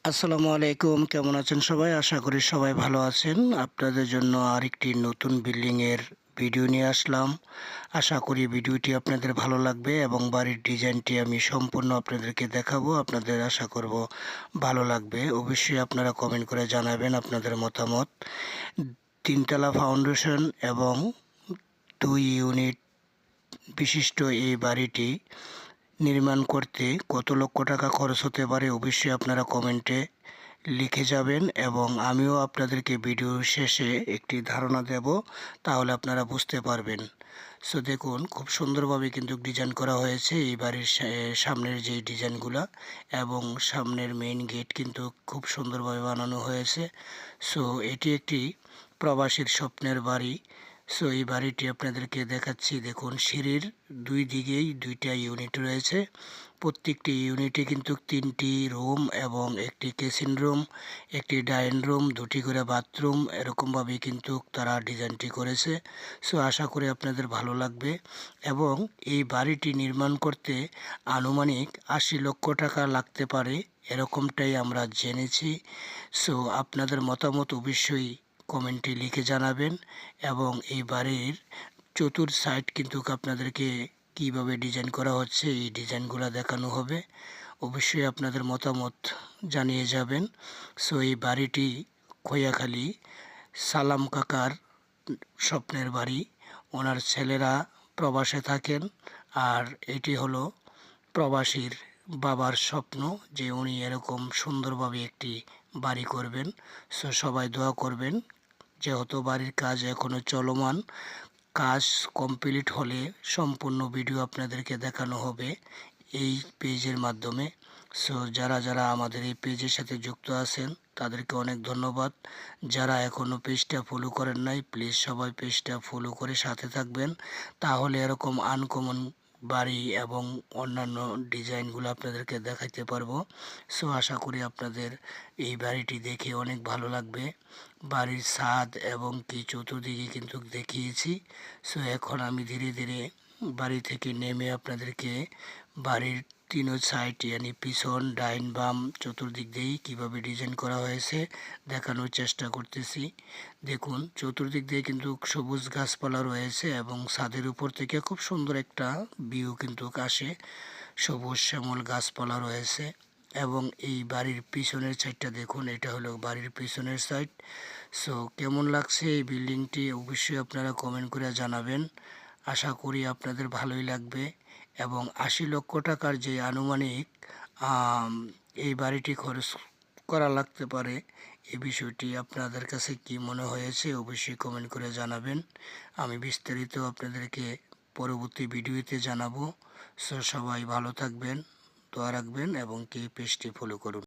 আসসালামু আলাইকুম। কেমন আছেন সবাই? আশা করি সবাই ভালো আছেন। আপনাদের জন্য আরেকটি নতুন বিল্ডিংয়ের ভিডিও নিয়ে আসলাম। আশা করি ভিডিওটি আপনাদের ভালো লাগবে এবং বাড়ির ডিজাইনটি আমি সম্পূর্ণ আপনাদেরকে দেখাবো। আপনাদের আশা করব ভালো লাগবে। অবশ্যই আপনারা কমেন্ট করে জানাবেন আপনাদের মতামত। ৩ তলা ফাউন্ডেশন এবং ২ ইউনিট বিশিষ্ট এই বাড়িটি নির্মাণ করতে কত লক্ষ টাকা খরচ হতে পারে অবশ্যই আপনারা কমেন্টে লিখে যাবেন এবং আমিও আপনাদেরকে ভিডিওর শেষে একটি ধারণা দেব, তাহলে আপনারা বুঝতে পারবেন। সো দেখুন, খুব সুন্দরভাবে কিন্তু ডিজাইন করা হয়েছে এই বাড়ির সামনের যে ডিজাইনগুলো এবং সামনের মেইন গেট কিন্তু খুব সুন্দরভাবে বানানো হয়েছে। সো এটি একটি প্রবাসীর স্বপ্নের বাড়ি। সো এই বাড়িটি আপনাদেরকে দেখাচ্ছি। দেখুন, সিঁড়ির দুই দিকেই দুইটা ইউনিট রয়েছে। প্রত্যেকটি ইউনিটে কিন্তু 3টি রুম এবং একটি কিচেন রুম, একটি ডাইনিং রুম, 2টি করে বাথরুম, এরকমভাবে কিন্তু তারা ডিজাইনটি করেছে। সো আশা করি আপনাদের ভালো লাগবে এবং এই বাড়িটি নির্মাণ করতে আনুমানিক 80 লক্ষ টাকা লাগতে পারে, এরকমটাই আমরা জেনেছি। সো আপনাদের মতামত অবশ্যই কমেন্টে লিখে জানাবেন এবং এই বাড়ির সাইড কিন্তু আপনাদেরকে কিভাবে ডিজাইন করা হচ্ছে এই ডিজাইনগুলো দেখানো হবে। অবশ্যই আপনাদের মতামত জানিয়ে যাবেন। সো এই বাড়িটি খোয়াখালী সালাম কাকার স্বপ্নের বাড়ি। ওনার ছেলেরা প্রবাসে থাকেন আর এটি হলো প্রবাসীর বাবার স্বপ্ন যে উনি এরকম সুন্দরভাবে একটি বাড়ি করবেন। সো সবাই দোয়া করবেন। যেহেতু বাড়ির কাজ এখনও চলমান, কাজ কমপ্লিট হলে সম্পূর্ণ ভিডিও আপনাদেরকে দেখানো হবে এই পেজের মাধ্যমে। সো যারা যারা আমাদের এই পেজের সাথে যুক্ত আছেন তাদেরকে অনেক ধন্যবাদ। যারা এখনও পেজটা ফলো করেন নাই, প্লিজ সবাই পেজটা ফলো করে সাথে থাকবেন, তাহলে এরকম আনকমন বাড়ি এবং অন্যান্য ডিজাইনগুলো আপনাদেরকে দেখাইতে পারবো। সো আশা করি আপনাদের এই বাড়িটি দেখে অনেক ভালো লাগবে। বাড়ির ছাদ এবং কি চতুর্দিকে কিন্তু দেখিয়েছি। সো এখন আমি ধীরে ধীরে বাড়ি থেকে নেমে আপনাদেরকে বাড়ির তিনও সাইড ইয়ানি পিছন, ডাইন, বাম চতুর্দিক দিয়েই কীভাবে ডিজাইন করা হয়েছে দেখানোর চেষ্টা করতেছি। দেখুন, চতুর্দিক দিয়ে কিন্তু সবুজ গাছপালা রয়েছে এবং ছাদের উপর থেকে খুব সুন্দর একটা ভিউ কিন্তু আসে। সবুজ শ্যামল গাছপালা রয়েছে এবং এই বাড়ির পিছনের সাইডটা দেখুন, এটা হলো বাড়ির পিছনের সাইড। সো কেমন লাগছে এই বিল্ডিংটি অবশ্যই আপনারা কমেন্ট করে জানাবেন। আশা করি আপনাদের ভালোই লাগবে এবং 80 লক্ষ টাকার যে আনুমানিক এই বাড়িটি খরচ করা লাগতে পারে, এই বিষয়টি আপনাদের কাছে কি মনে হয়েছে অবশ্যই কমেন্ট করে জানাবেন। আমি বিস্তারিত আপনাদেরকে পরবর্তী ভিডিওতে জানাবো। সো সবাই ভালো থাকবেন, দোয়া রাখবেন এবং পেজটি ফলো করুন।